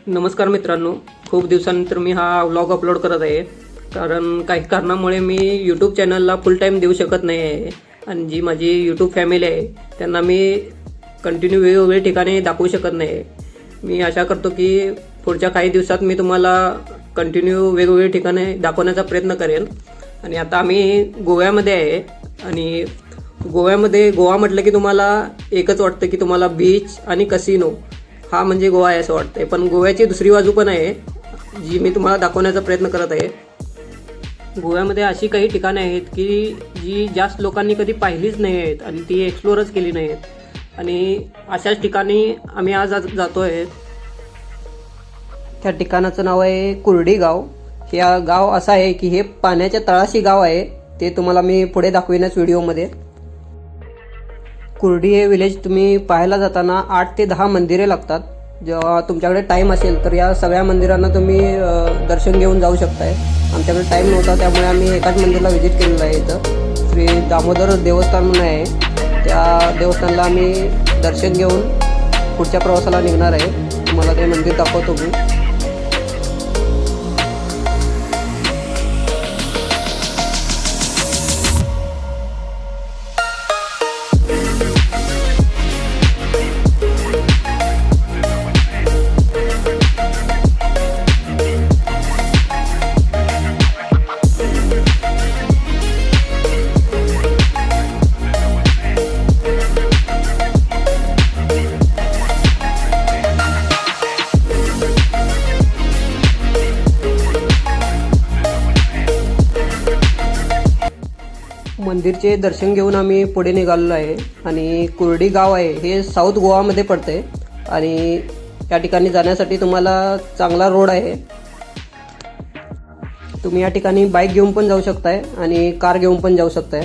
नमस्कार मित्रांनो, खूप दिवसानंतर मी हा व्लॉग अपलोड करत आहे. कारण काही कारणामुळे मी यूट्यूब चॅनलला फुल टाईम देऊ शकत नाही आहे. आणि जी माझी यूट्यूब फॅमिली आहे त्यांना मी कंटिन्यू वेगवेगळे ठिकाणी दाखवू शकत नाही आहे. मी आशा करतो की पुढच्या काही दिवसात मी तुम्हाला कंटिन्यू वेगवेगळे ठिकाणे दाखवण्याचा प्रयत्न करेन. आणि आता आम्ही गोव्यामध्ये आहे. आणि गोवा म्हटलं की तुम्हाला एकच वाटतं की तुम्हाला बीच आणि कसिनो हा म्हणजे गोवा आहे असं वाटतंय. पण गोव्याची दुसरी बाजू पण आहे जी मी तुम्हाला दाखवण्याचा प्रयत्न करत आहे. गोव्यामध्ये अशी काही ठिकाणे आहेत की जी जास्त लोकांनी कधी पाहिलीच नाही आहेत आणि ती एक्सप्लोरच केली नाही आहेत. आणि अशाच ठिकाणी आम्ही आज जातो आहे. त्या ठिकाणाचं नाव आहे कुर्डी गाव. हे गाव असं आहे की हे पाण्याच्या तळाशी गाव आहे. ते तुम्हाला मी पुढे दाखविनच व्हिडिओमध्ये. कुर्डी हे विलेज तुम्ही पाहायला जाताना 8 ते 10 मंदिरे लागतात. जेव्हा तुमच्याकडे टाईम असेल तर या सगळ्या मंदिरांना तुम्ही दर्शन घेऊन जाऊ शकताय. आमच्याकडे टाईम नव्हता त्यामुळे आम्ही एकाच मंदिरला व्हिजिट केलेलं आहे. इथं श्री दामोदर देवस्थान म्हणून आहे. त्या देवस्थानला आम्ही दर्शन घेऊन पुढच्या प्रवासाला निघणार आहे. तुम्हाला ते मंदिर दाखवतो मी. मंदिरचे दर्शन घेऊन आम्ही पुढे निघालेलो आहे. आणि कुर्डी गाव आहे हे साऊथ गोवामध्ये पडते. आणि या ठिकाणी जाण्यासाठी तुम्हाला चांगला रोड आहे. तुम्ही या ठिकाणी बाईक घेऊन पण जाऊ शकताय आणि कार घेऊन पण जाऊ शकताय.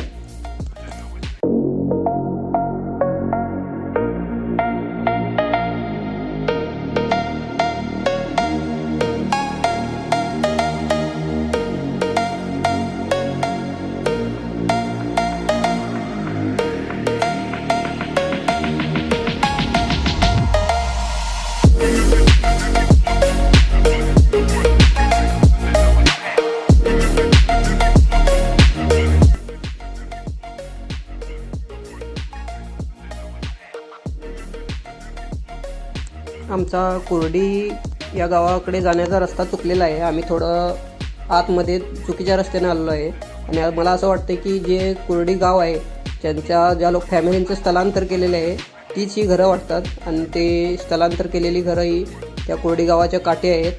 आमचा कुर्डी या गावाकडे जाण्याचा रस्ता चुकलेला आहे. आम्ही थोडं आतमध्ये चुकीच्या रस्त्याने आलेलो आहे. आणि मला असं वाटतं की जे कुर्डी गाव आहे ज्या लोक फॅमिलींचं स्थलांतर केलेलं आहे तीच ही घरं वाटतात. आणि ते स्थलांतर केलेली घरं ही त्या कुर्डी गावाच्या काठी आहेत.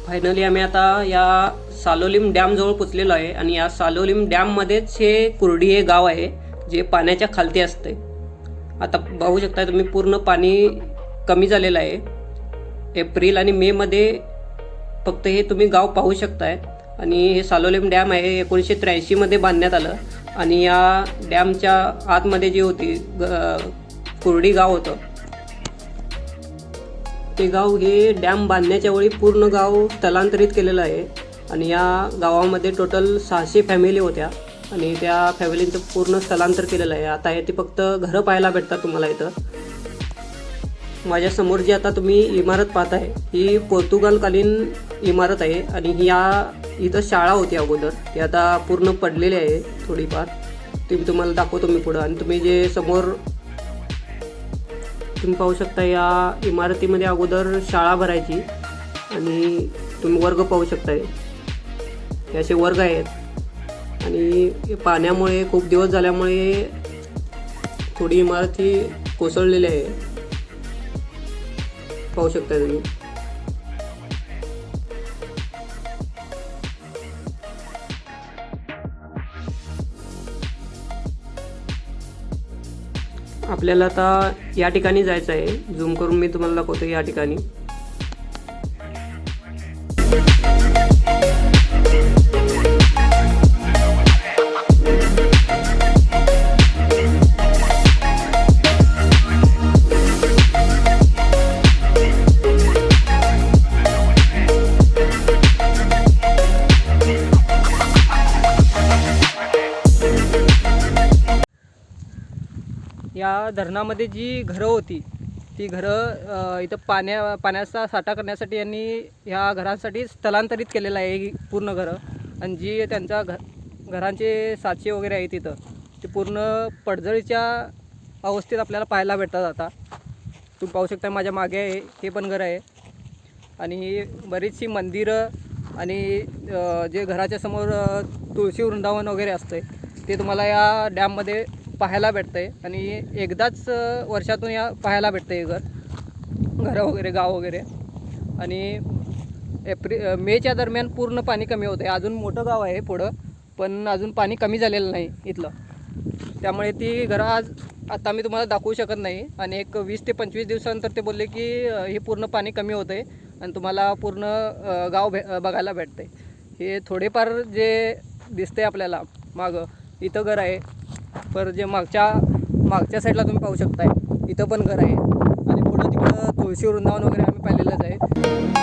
फायनली आम्ही आता या सालोलीम डॅमजवळ पोचलेलो आहे. आणि या सालोलीम डॅममध्येच हे कुर्डी हे गाव आहे जे पाण्याच्या खालती असते. आता पाहू शकता तुम्ही पूर्ण पाणी कमी झालेलं आहे. एप्रिल आणि मेमध्ये फक्त हे तुम्ही गाव पाहू शकताय. आणि हे सालोलीम डॅम आहे 1983मध्ये बांधण्यात आलं. आणि या डॅमच्या आतमध्ये जी होती कुर्डी गाव होतं ते गाव हे डॅम बांधण्याच्या वेळी पूर्ण गाव स्थलांतरित केलेलं आहे. आणि या गावामध्ये टोटल 600 फॅमिली होत्या. आणि त्या फॅमिलींचं पूर्ण स्थलांतर केलेलं आहे. आता हे ते फक्त घरं पाहायला भेटतात तुम्हाला इथं. माझ्यासमोर जी आता तुम्ही इमारत पाहताय ही पोर्तुगालकालीन इमारत आहे. आणि इथं शाळा होती अगोदर. ती आता पूर्ण पडलेली आहे थोडीफार. तुम्हाला दाखवतो मी पुढं. आणि तुम्ही जे समोर तुम्ही पाहू शकता या इमारतीमध्ये अगोदर शाळा भरायची. आणि तुम्ही वर्ग पाहू शकताय हे असे वर्ग आहेत. आणि पाण्यामुळे खूप दिवस झाल्यामुळे थोडी इमारत ही कोसळलेली आहे पाहू शकता तुम्ही. आपल्याला आता या ठिकाणी जायचं आहे. झूम करून मी तुम्हाला दाखवतो या ठिकाणी. या धरणामध्ये जी घरं होती ती घरं इथं पाण्याचा साठा करण्यासाठी यांनी ह्या घरांसाठी स्थलांतरित केलेलं आहे ही पूर्ण घरं. आणि जी त्यांच्या घरांचे साचे वगैरे आहेत तिथं ते पूर्ण पडझडीच्या अवस्थेत आपल्याला पाहायला भेटतात. आता तुम्ही पाहू शकता माझ्या मागे आहे हे पण घर आहे. आणि बरीचशी मंदिरं आणि जे घराच्या समोर तुळशी वृंदावन वगैरे असतं ते तुम्हाला या डॅममध्ये पाहायला भेटतं आहे. आणि एकदाच वर्षातून या पाहायला भेटतं हे घरं वगैरे गाव वगैरे. आणि मेच्या दरम्यान पूर्ण पाणी कमी होतं आहे. अजून मोठं गाव आहे पुढं पण अजून पाणी कमी झालेलं नाही इथलं. त्यामुळे ती घरं आता मी तुम्हाला दाखवू शकत नाही. आणि एक 20 ते 25 दिवसानंतर ते बोलले की हे पूर्ण पाणी कमी होतं आहे आणि तुम्हाला पूर्ण गाव बघायला भेटतं आहे. हे थोडेफार जे दिसते आपल्याला मागं इथं घर आहे. पर जे मागच्या साईडला तुम्ही पाहू शकताय इथं पण घर आहे. आणि पुढं तिकडं तुळशी वृंदावन वगैरे आम्ही पाहिलेलंच आहे.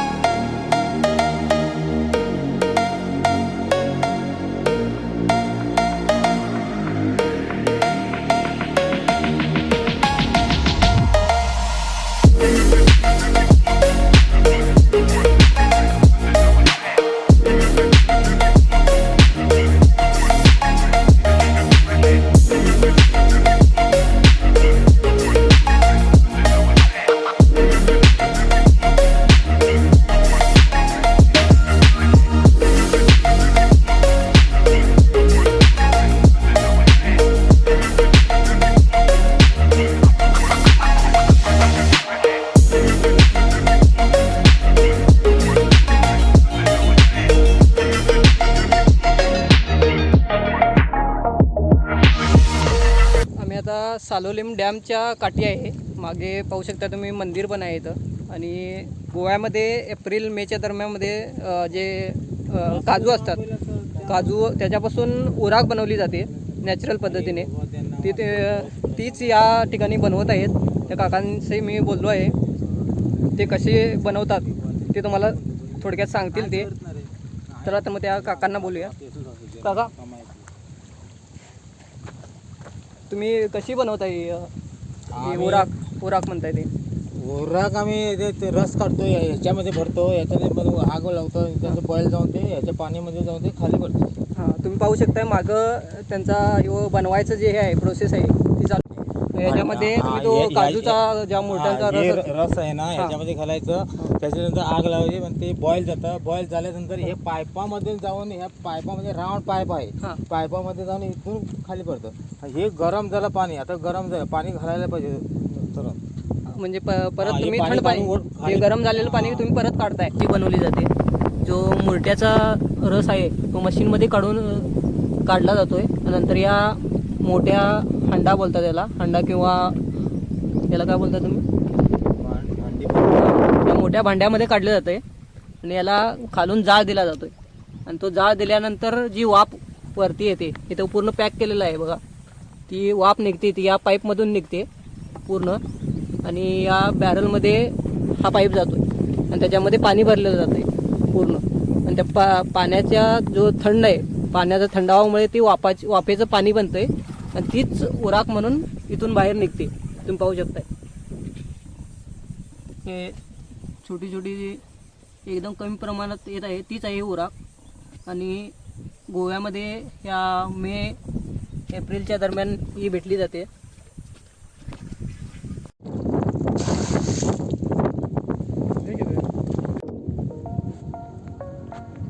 सालोलीम डॅमच्या काठी आहे. मागे पाहू शकता तुम्ही मंदिर पण आहे इथं. आणि गोव्यामध्ये एप्रिल मेच्या दरम्यानमध्ये जे काजू असतात काजू त्याच्यापासून उराक बनवली जाते नॅचरल पद्धतीने. तीच या ठिकाणी बनवत आहेत. त्या काकांशी मी बोललो आहे. ते कसे बनवतात ते तुम्हाला थोडक्यात सांगतील ते. तर आता मग त्या काकांना बोलूया. काका तुम्ही कशी बनवताय उराक म्हणताय ते? उराक आम्ही ते रस काढतो ह्याच्यामध्ये भरतो. याच्यामध्ये आग लावतो त्याचं बॉईल जाऊन ते याच्या पाण्यामध्ये जाऊन ते खाली पडतो. हां तुम्ही पाहू शकताय मागं त्यांचा बनवायचं जे हे आहे प्रोसेस आहे ती चालू. याच्यामध्ये तुम्ही तो काजूचा ज्या मोठ्यांचा रस आहे ना याच्यामध्ये घालायचं. त्याच्यानंतर आग लावायची पण ते बॉईल जातं. बॉईल झाल्यानंतर हे पाईपामध्ये जाऊन ह्या पाईपामध्ये राऊंड पाईप आहे पाईपामध्ये जाऊन इथून खाली पडतं. हे गरम झालं पाणी. आता गरम झालं पाणी घालायला पाहिजे तर म्हणजे परत तुम्ही थंड पाणी हे गरम झालेलं पाणी तुम्ही परत काढताय. ती बनवली जाते. जो मुरट्याचा रस आहे तो मशीनमध्ये काढला जातोय. नंतर या मोठ्या हंडा बोलतात त्याला. हंडा किंवा याला काय बोलता तुम्ही? त्या मोठ्या भांड्यामध्ये काढलं जातं आहे. आणि याला खालून जाळ दिला जातोय. आणि तो जाळ दिल्यानंतर जी वाफ वरती येते इथं पूर्ण पॅक केलेलं आहे बघा. ती वाफ निघते ती या पाईपमधून निघते पूर्ण. आणि या बॅरलमध्ये हा पाईप जातोय आणि त्याच्यामध्ये पाणी भरलेलं जातं पूर्ण. आणि त्या पाण्याच्या जो थंड आहे पाण्याचा थंडावामुळे ती वाफेचं पाणी बनतंय आणि तीच उराक म्हणून इथून बाहेर निघते. तुम्ही पाहू शकताय हे छोटी छोटी एकदम कमी प्रमाणात येत आहे तीच आहे उराक. आणि गोव्यामध्ये या मे एप्रिलच्या दरम्यान ही भेटली जाते.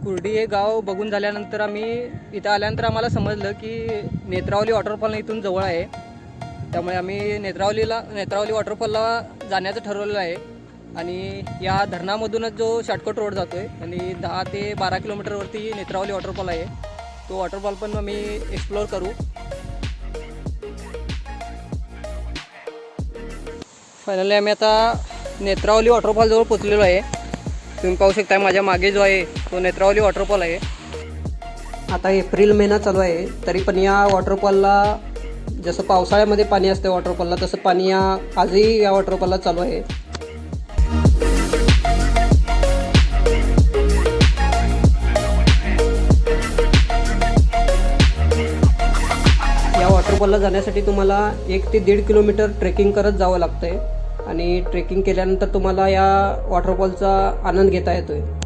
कुर्डी हे गाव बघून झाल्यानंतर आम्ही इथं आल्यानंतर आम्हाला समजलं की नेत्रावली वॉटरफॉल इथून जवळ आहे. त्यामुळे आम्ही नेत्रावली वॉटरफॉलला जाण्याचं ठरवलेलं आहे. आणि या धरणामधूनच जो शॉर्टकट रोड जातो आहे आणि 10 ते 12 किलोमीटरवरती नेत्रावली वॉटरफॉल आहे. तो वॉटरफॉल पण आम्ही एक्सप्लोअर करू. फायनली आम्ही आता नेत्रावली वॉटरफॉलजवळ पोचलेलो आहे. तुम्ही पाहू शकता माझ्या मागे जो आहे तो नेत्रावली वॉटरफॉल आहे. आता एप्रिल महिना चालू आहे तरी पण या वॉटरफॉलला जसं पावसाळ्यामध्ये पाणी असतं वॉटरफॉलला तसं पाणी आजही या वॉटरफॉलला चालू आहे. या वॉटरफॉलला जाण्यासाठी तुम्हाला 1 ते 1.5 किलोमीटर ट्रेकिंग करत जावं लागतं आहे आणि ट्रेकिंग केल्यानंतर तुम्हाला या वॉटरफॉलचा आनंद घेता येतो आहे.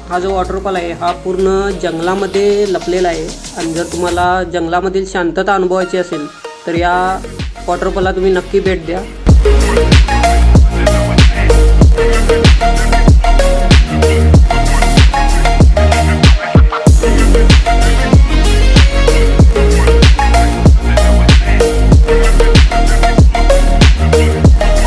हा जो वॉटरफॉल आहे हा पूर्ण जंगलामध्ये लपलेला आहे आणि जर तुम्हाला जंगलामधील शांतता अनुभवायची असेल तर या वॉटरफॉलला तुम्ही नक्की भेट द्या.